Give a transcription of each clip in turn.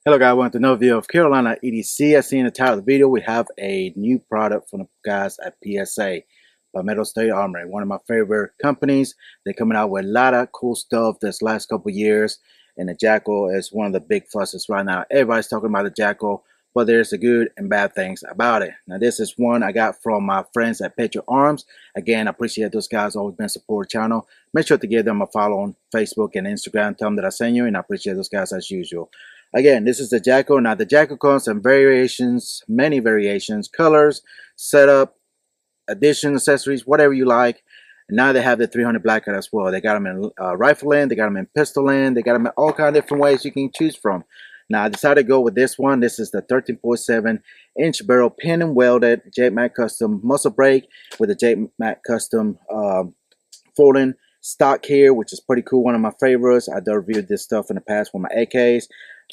Hello guys, welcome to another video of Carolina EDC. I see in the title of the video we have a new product from the guys at PSA, Palmetto State Armory, one of my favorite companies. They're coming out with a lot of cool stuff this last couple years, and the JAKL is one of the big fusses right now. Everybody's talking about the JAKL, but there's the good and bad things about it. Now this is one I got from my friends at Palmetto Arms. Again, I appreciate those guys, always been support channel. Make sure to give them a follow on Facebook and Instagram. Tell them that I sent you, and I appreciate those guys as usual. Again, this is the JAKL. Now the JAKL comes in variations, many variations, colors, setup, addition, accessories, whatever you like. And now they have the 300 blackout as well. They got them in rifle end, they got them in pistol end, they got them in all kind of different ways you can choose from. Now I decided to go with this one. This is the 13.7 inch barrel pin and welded JMAC Custom muzzle brake with a JMAC Custom folding stock here, which is pretty cool. One of my favorites. I've reviewed this stuff in the past with my AKs.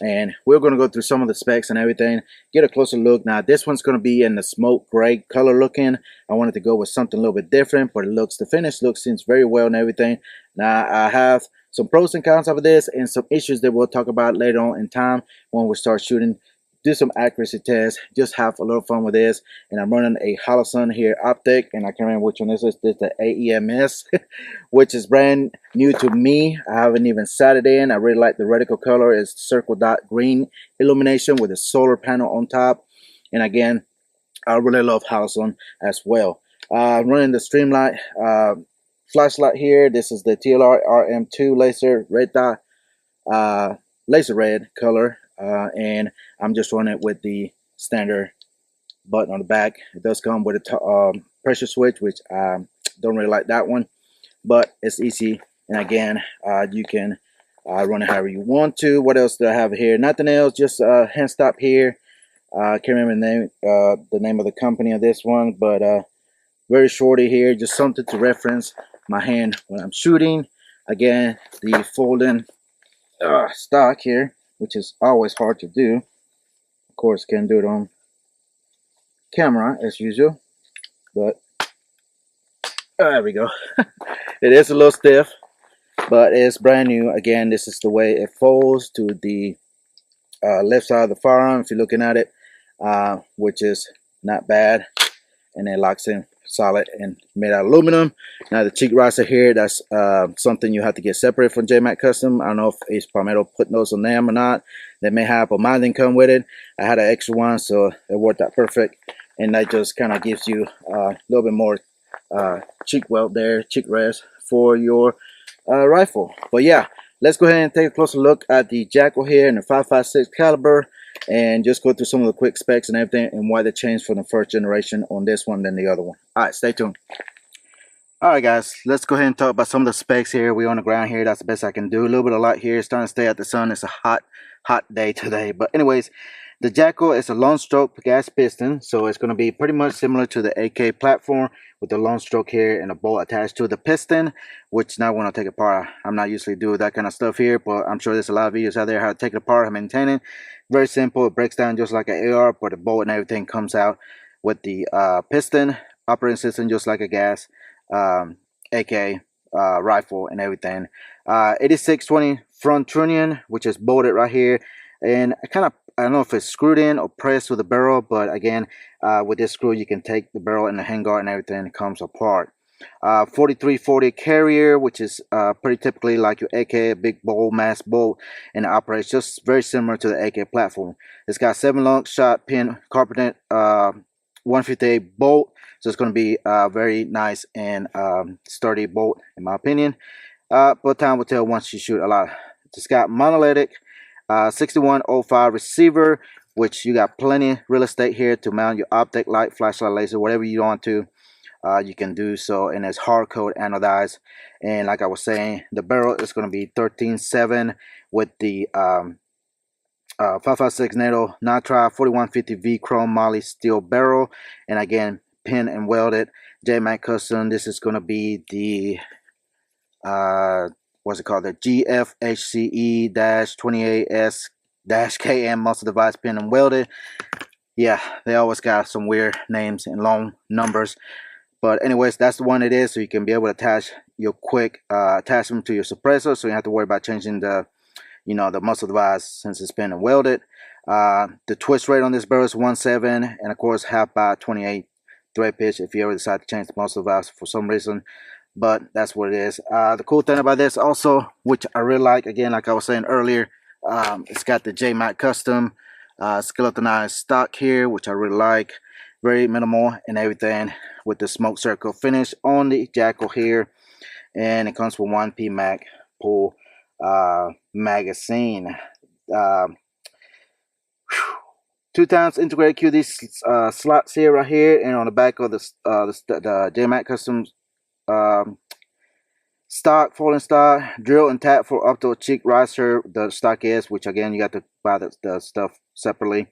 And we're going to go through some of the specs and everything, get a closer look. Now this one's going to be in the smoke gray color looking. I wanted to go with something a little bit different, but the finished look seems very well and everything. Now I have some pros and cons of this and some issues that we'll talk about later on in time when we start shooting. Do some accuracy tests, just have a little fun with this. And I'm running a Holosun here optic, and I can't remember which one this is. This is the AEMS, which is brand new to me. I haven't even sat it in. I really like the reticle color. It's circle dot green illumination with a solar panel on top. And again, I really love Holosun as well. Running the Streamlight flashlight here. This is the TLR RM2 laser red dot, laser red color. And I'm just running it with the standard button on the back. It does come with a pressure switch, which I don't really like that one, but it's easy. And again, you can run it however you want to. What else do I have here? Nothing else, just hand stop here. I can't remember the name of the company of this one, but very shorty here, just something to reference my hand when I'm shooting. Again, the folding stock here, which is always hard to do. Of course, can't do it on camera as usual, but there we go. It is a little stiff, but it's brand new. Again, this is the way it folds to the left side of the firearm if you're looking at it, which is not bad, and it locks in solid and made out of aluminum. Now the cheek riser here, that's something you have to get separate from JMAC Custom. I don't know if it's Palmetto putting those on them or not. They may have, but mine didn't come with it. I had an extra one, so it worked out perfect. And that just kind of gives you a little bit more cheek weld there, cheek rest for your rifle. But yeah, let's go ahead and take a closer look at the JAKL here in the 5.56 caliber, and just go through some of the quick specs and everything and why they changed from the first generation on this one than the other one. All right, stay tuned. All right, guys, let's go ahead and talk about some of the specs here. We're on the ground here. That's the best I can do. A little bit of light here. It's starting to stay out the sun. It's a hot day today. But anyways, the JAKL is a long stroke gas piston, so it's going to be pretty much similar to the AK platform with the long stroke here and a bolt attached to the piston, which now when I take it apart, I'm not usually doing that kind of stuff here, but I'm sure there's a lot of videos out there how to take it apart, how to maintain it. Very simple. It breaks down just like an AR, but the bolt and everything comes out with the piston operating system, just like a gas AK rifle and everything. 8620 front trunnion, which is bolted right here, and I don't know if it's screwed in or pressed with the barrel, but again, with this screw you can take the barrel and the handguard and everything, it comes apart. 4340 carrier, which is pretty typically like your AK, a big bolt, mass bolt, and it operates just very similar to the AK platform. It's got 7 long shot pin Carpenter 158 bolt, so it's going to be very nice and sturdy bolt in my opinion, but time will tell once you shoot a lot. It's got monolithic 6105 receiver, which you got plenty of real estate here to mount your optic, light, flashlight, laser, whatever you want to. you can do so, and it's hard coat anodized. And like I was saying, the barrel is going to be 13.7 with the 5.56 NATO nitrile 4150V chrome moly steel barrel, and again pin and welded JMAC Custom. This is going to be the what's it called, the GFHCE-28S-KM muscle device pin and welded. Yeah, they always got some weird names and long numbers, but anyways, that's the one it is. So you can be able to attach your quick attachment to your suppressor, so you don't have to worry about changing the the muscle device since it's been welded. The twist rate on this barrel is 1.7, and of course half by 28 thread pitch if you ever decide to change the muscle device for some reason. But that's what it is. The cool thing about this also, which I really like, again, like I was saying earlier, it's got the JMAC Custom skeletonized stock here, which I really like. Very minimal and everything, with the Smoke Cerakote finish on the JAKL here, and it comes with one PMAC pull magazine. 2x integrated QD slots here, right here, and on the back of the JMAC Custom stock, folding stock, drill and tap for up to a cheek riser. The stock is, which again you got to buy the stuff separately.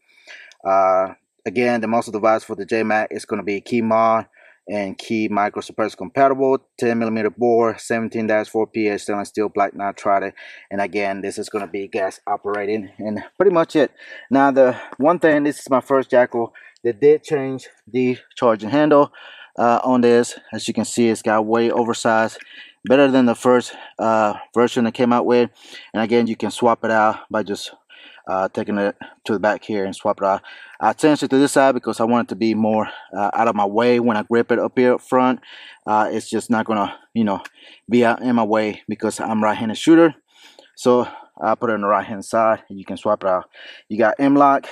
Again, the muscle device for the JMAC is going to be key mod and key micro suppressor compatible, 10mm bore, 17-4 PH stainless steel black nitride, and again this is going to be gas operating, and pretty much it. Now the one thing, this is my first JAKL that did change the charging handle on this. As you can see, it's got way oversized, better than the first version that came out with. And again, you can swap it out by just taking it to the back here and swap it out. I changed it to this side because I want it to be more out of my way when I grip it up here up front. It's just not gonna be out in my way because I'm right-handed shooter. So I put it on the right hand side and you can swap it out. You got M-LOK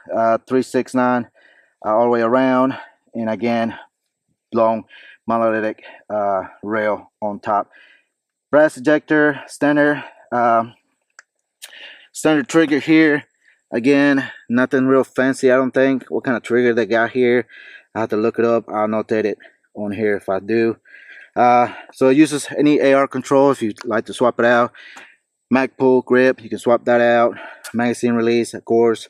369 all the way around, and again long monolithic rail on top. Brass ejector, standard trigger here. Again, nothing real fancy, I don't think. What kind of trigger they got here, I have to look it up. I'll notate it on here if I do. So it uses any AR control if you'd like to swap it out. Mag pull grip, you can swap that out. Magazine release, of course,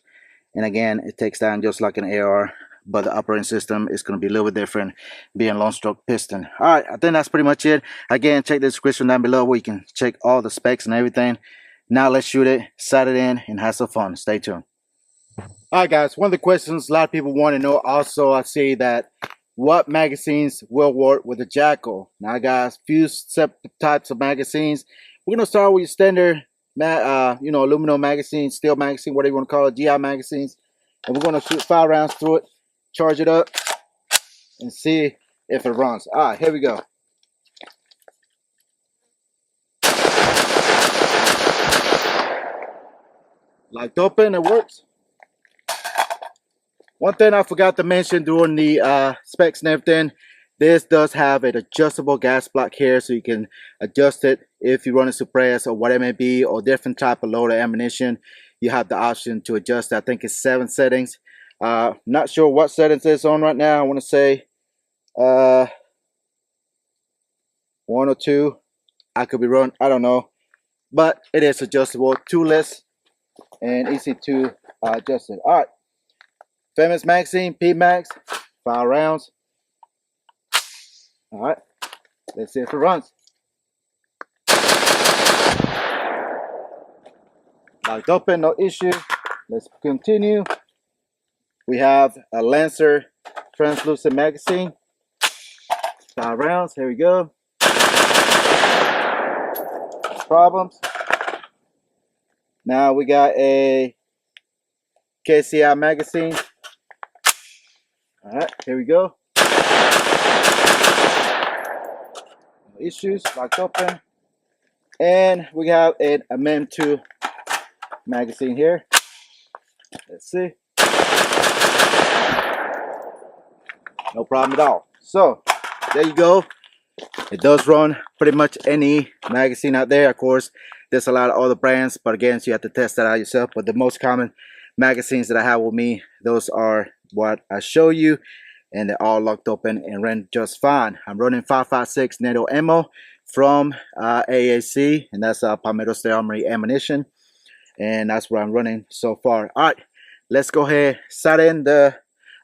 and again it takes down just like an AR, but the operating system is going to be a little bit different, being long stroke piston. All right, I think that's pretty much it. Again, check the description down below where you can check all the specs and everything. Now let's shoot it, set it in, and have some fun. Stay tuned. All right, guys, one of the questions a lot of people want to know also, I see that what magazines will work with the JAKL. Now, guys, few separate types of magazines. We're gonna start with your standard, aluminum magazine, steel magazine, whatever you want to call it, GI magazines, and we're gonna shoot 5 rounds through it, charge it up, and see if it runs. All right, here we go. Locked open, it works. One thing I forgot to mention during the specs and everything, this does have an adjustable gas block here, so you can adjust it if you run a suppress or whatever it may be, or different type of load of ammunition. You have the option to adjust. I think it's 7 settings. Not sure what settings it's on right now. I want to say 1 or 2. I could be wrong, I don't know, but it is adjustable, toolless, and easy to adjust it. All right, famous magazine, P-Max, 5 rounds. All right, let's see if it runs. Locked open, no issue. Let's continue. We have a Lancer translucent magazine, 5 rounds. Here we go. Problems. Now we got a KCI magazine. All right, here we go. No issues, locked open. And we have an MM2 magazine here. Let's see. No problem at all. So there you go. It does run pretty much any magazine out there. Of course, there's a lot of other brands, but again, so you have to test that out yourself. But the most common magazines that I have with me, those are what I show you. and they're all locked open and ran just fine. I'm running 5.56 NATO ammo from AAC, and that's Palmetto State Armory ammunition, and that's what I'm running so far. All right, let's go ahead, set in the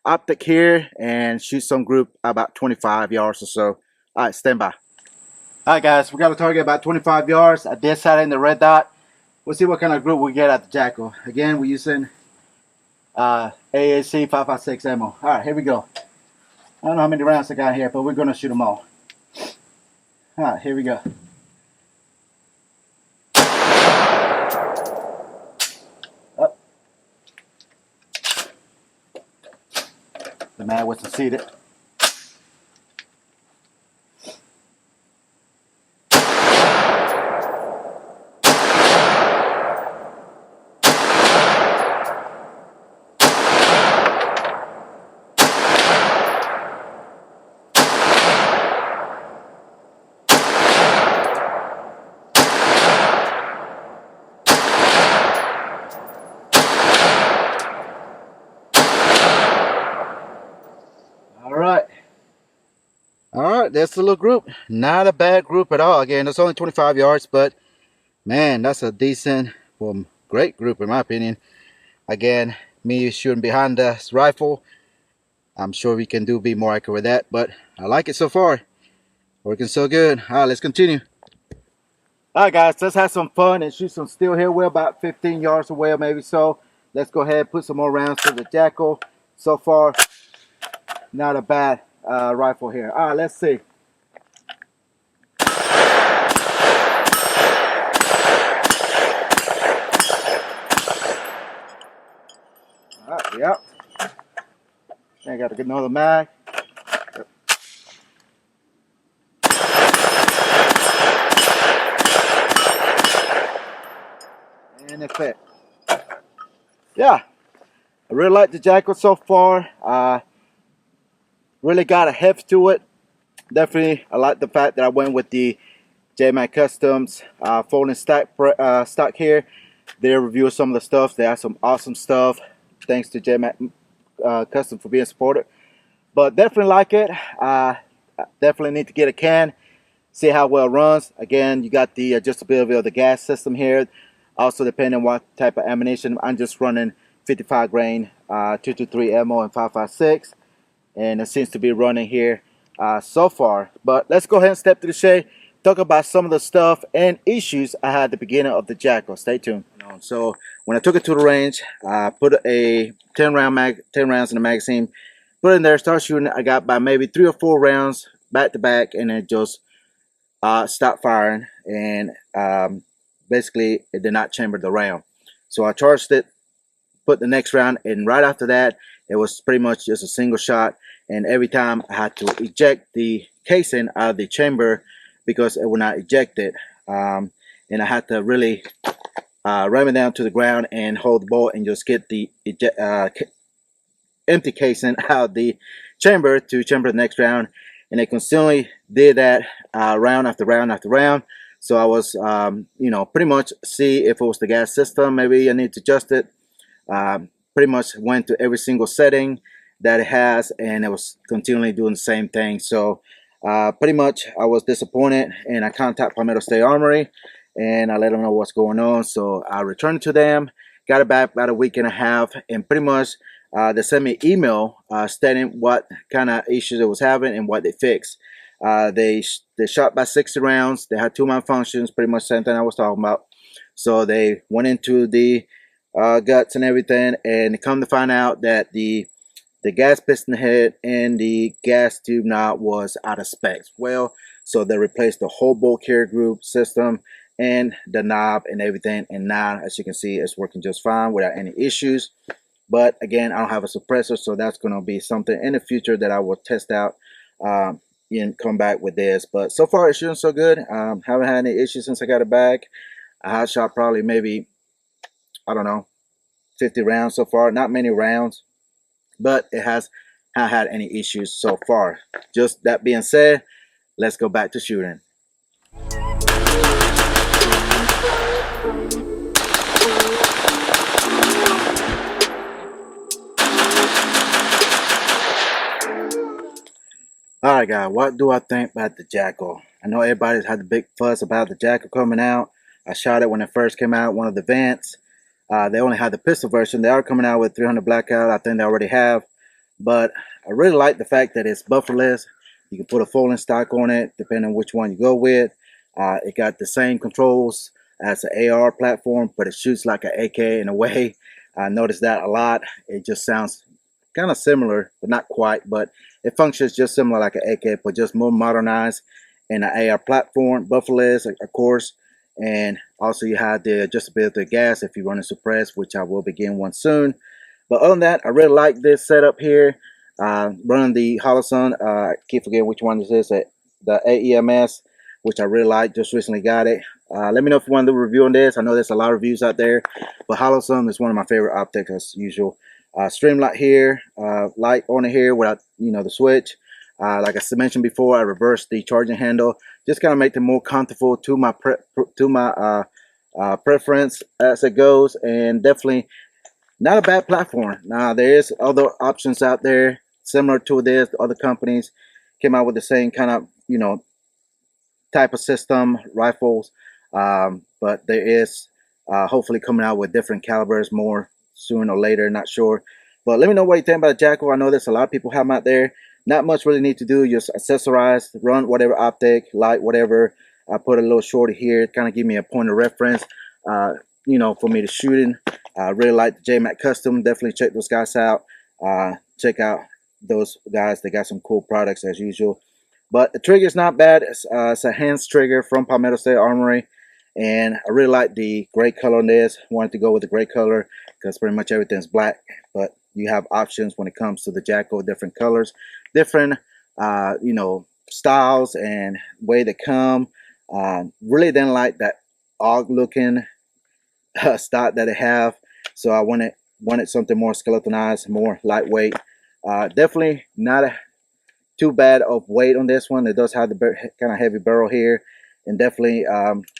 optic here and shoot some group about 25 yards or so. All right, stand by. All right, guys, we got a target about 25 yards. I did set in the red dot. We'll see what kind of group we get at the JAKL. Again, we're using AAC 5.56 ammo. All right, here we go. I don't know how many rounds I got here, but we're gonna shoot them all. All right, here we go. Up. The man wasn't seated. Alright, that's the little group. Not a bad group at all. Again, it's only 25 yards, but man, that's a decent, well, great group in my opinion. Again, me shooting behind this rifle, I'm sure we can be more accurate with that, but I like it so far. Working so good. Alright, let's continue. Alright guys, let's have some fun and shoot some steel here. We're about 15 yards away, maybe so. Let's go ahead and put some more rounds to the JAKL. So far, not a bad rifle here. All right, let's see. All right, yep. I got to get another mag. Yep. And it fit. Yeah, I really like the JAKL so far. Really got a heft to it. Definitely, I like the fact that I went with the JMAC Customs folding stock here. They review some of the stuff. They have some awesome stuff. Thanks to JMAC Customs for being supported. But definitely like it. Definitely need to get a can. See how well it runs. Again, you got the adjustability of the gas system here. Also, depending on what type of ammunition, I'm just running 55 grain 223 ammo and 5.56. And it seems to be running here so far. But let's go ahead and step to the shade, talk about some of the stuff and issues I had at the beginning of the JAKL. Stay tuned. So when I took it to the range, I put a 10 rounds in the magazine, put it in there, start shooting. I got by maybe 3 or 4 rounds back to back, and it just stopped firing, and basically it did not chamber the round. So I charged it, put the next round, and right after that it was pretty much just a single shot, and every time I had to eject the casing out of the chamber because it would not eject it, and I had to really ram it down to the ground and hold the bolt and just get the empty casing out of the chamber to chamber the next round. And it consistently did that round after round after round. So I was you know, pretty much see if it was the gas system, maybe I need to adjust it. Pretty much went to every single setting that it has, and it was continually doing the same thing. So pretty much I was disappointed, and I contacted Palmetto State Armory and I let them know what's going on. So I returned it to them, got it back about a week and a half, and pretty much they sent me an email stating what kind of issues it was having and what they fixed. They shot by 60 rounds. They had 2 malfunctions, pretty much the same thing I was talking about. So they went into the guts and everything, and come to find out that the gas piston head and the gas tube knob was out of specs. Well, so they replaced the whole bolt carrier group system and the knob and everything, and now as you can see it's working just fine without any issues. But again, I don't have a suppressor, so that's going to be something in the future that I will test out and come back with this. But so far it's shooting so good. Haven't had any issues since I got it back. I have shot probably maybe, I don't know, 50 rounds so far. Not many rounds, but it has not had any issues so far. Just that being said, let's go back to shooting. Alright guys, what do I think about the JAKL? I know everybody's had the big fuss about the JAKL coming out. I shot it when it first came out, one of the events. They only had the pistol version. They are coming out with 300 blackout. I think they already have. But I really like the fact that it's bufferless. You can put a folding stock on it, depending on which one you go with. It got the same controls as the AR platform, but it shoots like an AK in a way. I noticed that a lot. It just sounds kind of similar, but not quite. But it functions just similar like an AK, but just more modernized in an AR platform. Bufferless, of course. And also you have the adjustability of gas if you run a suppress, which I will begin one soon. But other than that, I really like this setup here. Running the Holosun, I keep forgetting which one this is, the AEMS, which I really like. Just recently got it. Let me know if you want to do a review on this. I know there's a lot of reviews out there, but Holosun is one of my favorite optics as usual. Streamlight here, light on it here without the switch. Like I mentioned before, I reversed the charging handle, just kind of make it more comfortable to my preference as it goes, and definitely not a bad platform. Now there is other options out there similar to this. The other companies came out with the same kind of type of system rifles, but there is hopefully coming out with different calibers more sooner or later, not sure. But let me know what you think about the JAKL. I know there's a lot of people have them out there. Not much really need to do, just accessorize, run whatever optic, light, whatever. I put a little shorty here, kind of give me a point of reference, for me to shooting. I really like the JMAC Custom. Definitely check those guys out. Check out those guys. They got some cool products as usual. But the trigger is not bad. It's a Enhanced trigger from Palmetto State Armory. And I really like the gray color on this. Wanted to go with the gray color because pretty much everything's black. But you have options when it comes to the JAKL, different colors, different styles and way they come. Really didn't like that odd looking stock that they have, so I wanted something more skeletonized, more lightweight. Definitely not too bad of weight on this one. It does have the kind of heavy barrel here, and definitely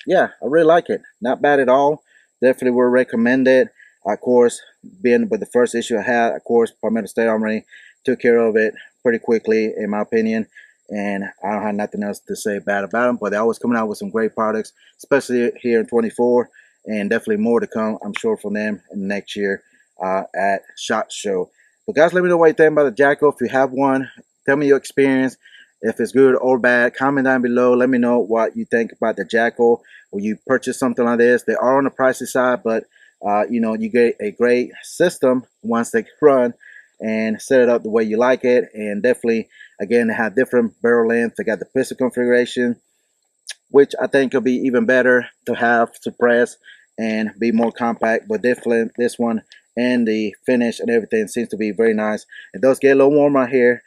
yeah, I really like it. Not bad at all. Definitely would recommend it. Of course, being with the first issue I had, of course, Palmetto State Armory took care of it pretty quickly, in my opinion. And I don't have nothing else to say bad about them. But they're always coming out with some great products, especially here in 24. And definitely more to come, I'm sure, from them in the next year at SHOT Show. But guys, let me know what you think about the JAKL. If you have one, tell me your experience. If it's good or bad, comment down below. Let me know what you think about the JAKL. Will you purchase something like this? They are on the pricey side, but you get a great system once they run and set it up the way you like it. And definitely, again, they have different barrel lengths. They got the pistol configuration, which I think will be even better to have suppress and be more compact. But definitely this one and the finish and everything seems to be very nice. It does get a little warm out here.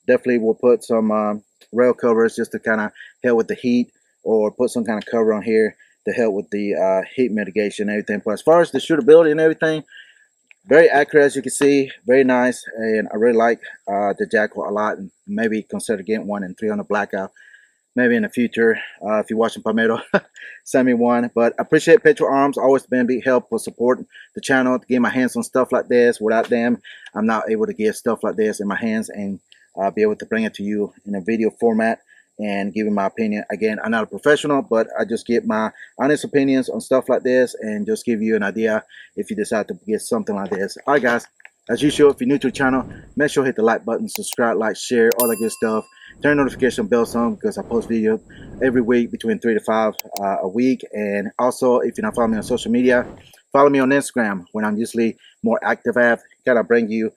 Definitely will put some rail covers just to kind of help with the heat, or put some kind of cover on here to help with the heat mitigation and everything. But as far as the shootability and everything, very accurate, as you can see, very nice. And I really like the JAKL a lot, and maybe consider getting one in 300 blackout maybe in the future. If you're watching Palmetto, send me one. But I appreciate Petrol Arms. Always been a big help for supporting the channel, to get my hands on stuff like this. Without them, I'm not able to get stuff like this in my hands and be able to bring it to you in a video format and give you my opinion. Again, I'm not a professional, but I just give my honest opinions on stuff like this and just give you an idea if you decide to get something like this. All right, guys. As usual, if you're new to the channel, make sure to hit the like button, subscribe, like, share, all that good stuff. Turn notification bells on, because I post video every week, between 3 to 5 a week. And also, if you're not following me on social media, follow me on Instagram, when I'm usually more active at. Kind of bring you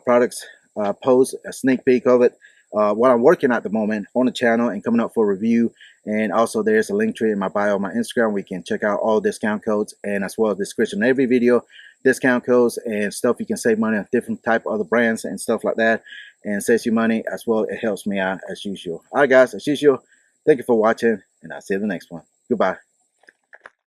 products, posts, a sneak peek of it, what I'm working at the moment on the channel and coming up for review. And also there's a link tree in my bio on my Instagram where you can check out all discount codes, and as well as description of every video, discount codes and stuff you can save money on different type of other brands and stuff like that, and saves you money as well. It helps me out as usual. All right, guys, as usual, thank you for watching, and I'll see you in the next one. Goodbye.